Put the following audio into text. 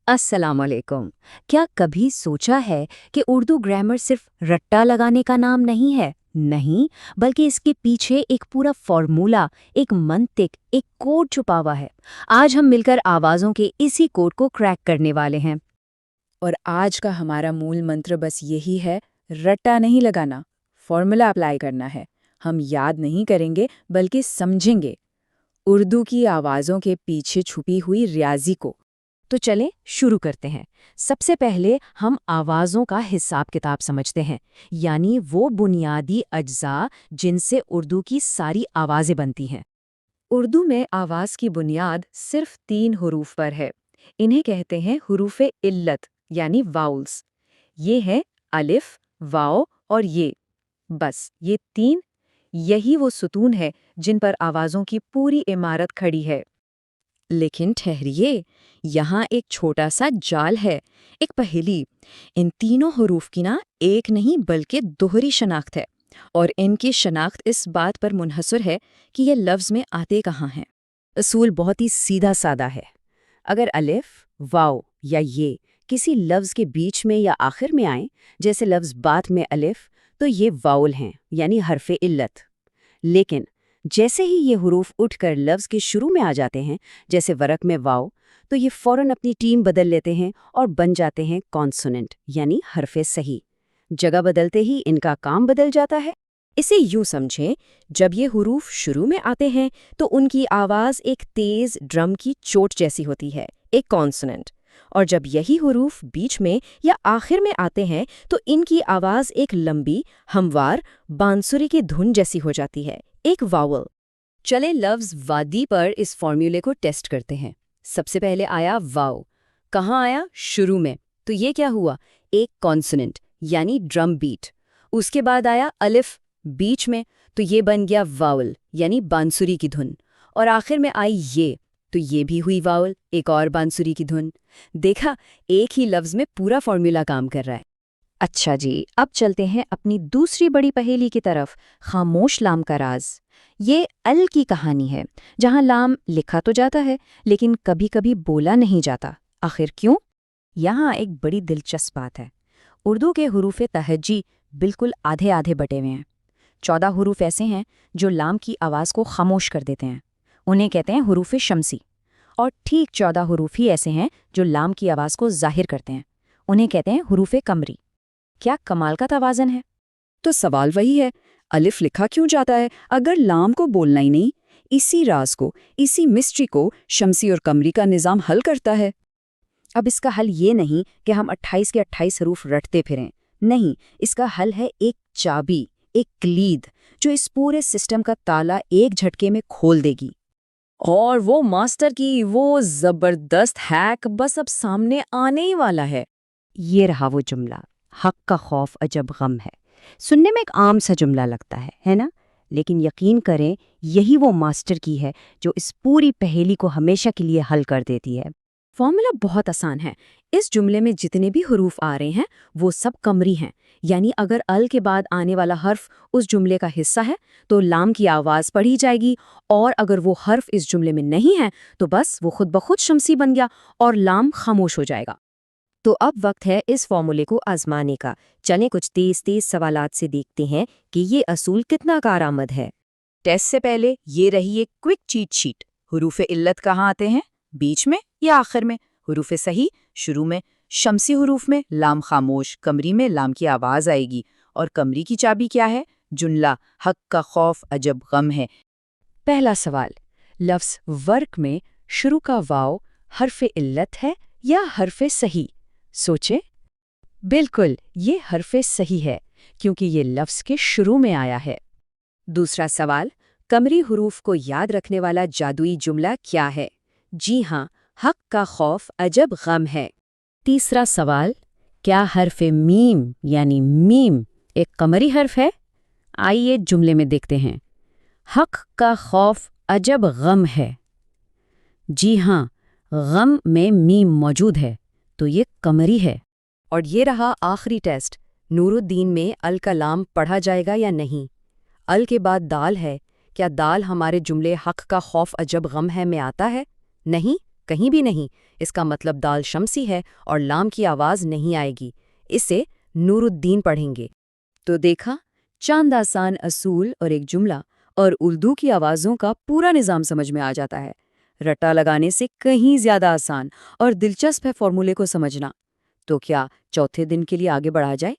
السلام علیکم۔ کیا کبھی سوچا ہے کہ اردو گرامر صرف رٹا لگانے کا نام نہیں ہے؟ نہیں، بلکہ اس کے پیچھے ایک پورا فارمولا، ایک منطق، ایک کوڈ چھپا ہوا ہے۔ آج ہم مل کر آوازوں کے اسی کوڈ کو کریک کرنے والے ہیں۔ اور آج کا ہمارا مول منتر بس یہی ہے، رٹا نہیں لگانا، فارمولا اپلائی کرنا ہے۔ ہم یاد نہیں کریں گے بلکہ سمجھیں گے اردو کی آوازوں کے پیچھے چھپی ہوئی ریاضی کو۔ تو چلیں شروع کرتے ہیں۔ سب سے پہلے ہم آوازوں کا حساب کتاب سمجھتے ہیں، یعنی وہ بنیادی اجزاء جن سے اردو کی ساری آوازیں بنتی ہیں۔ اردو میں آواز کی بنیاد صرف 3 حروف پر ہے۔ انہیں کہتے ہیں حروف علت یعنی واؤلز۔ یہ ہیں الف، واو اور یہ۔ بس یہ 3، یہی وہ ستون ہے جن پر آوازوں کی پوری عمارت کھڑی ہے۔ لیکن ٹھہریے، یہاں ایک چھوٹا سا جال ہے، ایک پہیلی۔ ان تینوں حروف کی ایک نہیں بلکہ دوہری شناخت ہے، اور ان کی شناخت اس بات پر منحصر ہے کہ یہ لفظ میں آتے کہاں ہیں۔ اصول بہت ہی سیدھا سادہ ہے۔ اگر الف، واو یا یہ کسی لفظ کے بیچ میں یا آخر میں آئیں، جیسے لفظ بات میں الف، تو یہ واؤل ہیں، یعنی حرف علت۔ لیکن جیسے ہی یہ حروف اٹھ کر لفظ کے شروع میں آ جاتے ہیں، جیسے ورق میں واو، تو یہ فوراً اپنی ٹیم بدل لیتے ہیں اور بن جاتے ہیں کانسوننٹ، یعنی حرف صحیح۔ جگہ بدلتے ہی ان کا کام بدل جاتا ہے۔ اسے یوں سمجھیں، جب یہ حروف شروع میں آتے ہیں تو ان کی آواز ایک تیز ڈرم کی چوٹ جیسی ہوتی ہے، ایک کانسوننٹ، اور جب یہی حروف بیچ میں یا آخر میں آتے ہیں تو ان کی آواز ایک لمبی، ہموار بانسری کی دھن جیسی ہو جاتی ہے، ایک واول۔ چلیں لفظ وادی پر اس فارمولے کو ٹیسٹ کرتے ہیں۔ سب سے پہلے آیا واو۔ کہاں آیا؟ شروع میں۔ تو یہ کیا ہوا؟ ایک کانسوننٹ، یعنی ڈرم بیٹ۔ اس کے بعد آیا الف بیچ میں، تو یہ بن گیا واول، یعنی بانسری کی دھن۔ اور آخر میں آئی یہ، تو یہ بھی ہوئی واول، ایک اور بانسری کی دھن۔ دیکھا، ایک ہی لفظ میں پورا فارمولا کام کر رہا ہے۔ اچھا جی، اب چلتے ہیں اپنی دوسری بڑی پہیلی کی طرف، خاموش لام کا راز۔ یہ ال کی کہانی ہے، جہاں لام لکھا تو جاتا ہے لیکن کبھی کبھی بولا نہیں جاتا۔ آخر کیوں؟ یہاں ایک بڑی دلچسپ بات ہے۔ اردو کے حروف تہجی بالکل آدھے آدھے بٹے ہوئے ہیں۔ 14 حروف ایسے ہیں جو لام کی آواز کو خاموش کر دیتے ہیں، انہیں کہتے ہیں حروف شمسی۔ اور ٹھیک 14 حروف ہی ایسے ہیں جو لام کی آواز کو ظاہر کرتے ہیں، انہیں کہتے ہیں حروف قمری۔ کیا کمال کا توازن ہے! تو سوال وہی ہے، الف لکھا کیوں جاتا ہے اگر لام کو بولنا ہی نہیں؟ اسی راز کو، اسی مسٹری کو شمسی اور قمری کا نظام حل کرتا ہے۔ اب اس کا حل یہ نہیں کہ ہم 28 کے 28 حروف رٹتے پھریں، نہیں، اس کا حل ہے ایک چابی، ایک کلید، جو اس پورے سسٹم کا تالا ایک جھٹکے میں کھول دے گی۔ اور وہ ماسٹر کی وہ زبردست ہیک بس اب سامنے آنے ہی والا ہے۔ یہ رہا وہ جملہ، حق کا خوف عجب غم ہے۔ سننے میں ایک عام سا جملہ لگتا ہے نا؟ لیکن یقین کریں، یہی وہ ماسٹر کی ہے جو اس پوری پہیلی کو ہمیشہ کے لیے حل کر دیتی ہے۔ فارمولا بہت آسان ہے۔ اس جملے میں جتنے بھی حروف آ رہے ہیں وہ سب قمری ہیں، یعنی اگر ال کے بعد آنے والا حرف اس جملے کا حصہ ہے تو لام کی آواز پڑھی جائے گی، اور اگر وہ حرف اس جملے میں نہیں ہے تو بس وہ خود بخود شمسی بن گیا اور لام خاموش ہو جائے گا۔ تو اب وقت ہے اس فارمولے کو آزمانے کا۔ چلیں کچھ تیز سوالات سے دیکھتے ہیں کہ یہ اصول کتنا کارآمد ہے۔ ٹیسٹ سے پہلے یہ رہی ایک کوئک چیٹ شیٹ۔ حروف علت کہاں آتے ہیں؟ بیچ میں یا آخر میں؟ حروف صحیح شروع میں۔ شمسی حروف میں لام خاموش، قمری میں لام کی آواز آئے گی۔ اور قمری کی چابی کیا ہے؟ جملہ حق کا خوف عجب غم ہے۔ پہلا سوال، لفظ ورق میں شروع کا واو حرف علت ہے یا حرف صحیح؟ سوچیں۔ بالکل، یہ حرف صحیح ہے کیونکہ یہ لفظ کے شروع میں آیا ہے۔ دوسرا سوال، قمری حروف کو یاد رکھنے والا جادوئی جملہ کیا ہے؟ جی ہاں، حق کا خوف عجب غم ہے۔ تیسرا سوال، کیا حرف میم یعنی میم ایک قمری حرف ہے؟ آئیے جملے میں دیکھتے ہیں۔ حق کا خوف عجب غم ہے۔ جی ہاں، غم میں میم موجود ہے تو یہ قمری ہے۔ اور یہ رہا آخری ٹیسٹ، نور الدین میں ال کا لام پڑھا جائے گا یا نہیں؟ ال کے بعد دال ہے، کیا دال ہمارے جملے حق کا خوف عجب غم ہے میں آتا ہے؟ نہیں کہیں بھی نہیں، اس کا مطلب دال شمسی ہے اور لام کی آواز نہیں آئے گی۔ اسے نور الدین پڑھیں گے۔ تو دیکھا، چاند آسان اصول اور ایک جملہ اور اردو کی آوازوں کا پورا نظام سمجھ میں آ جاتا ہے۔ رٹا لگانے سے کہیں زیادہ آسان اور دلچسپ ہے فارمولے کو سمجھنا۔ تو کیا چوتھے دن کے لیے آگے بڑھا جائے؟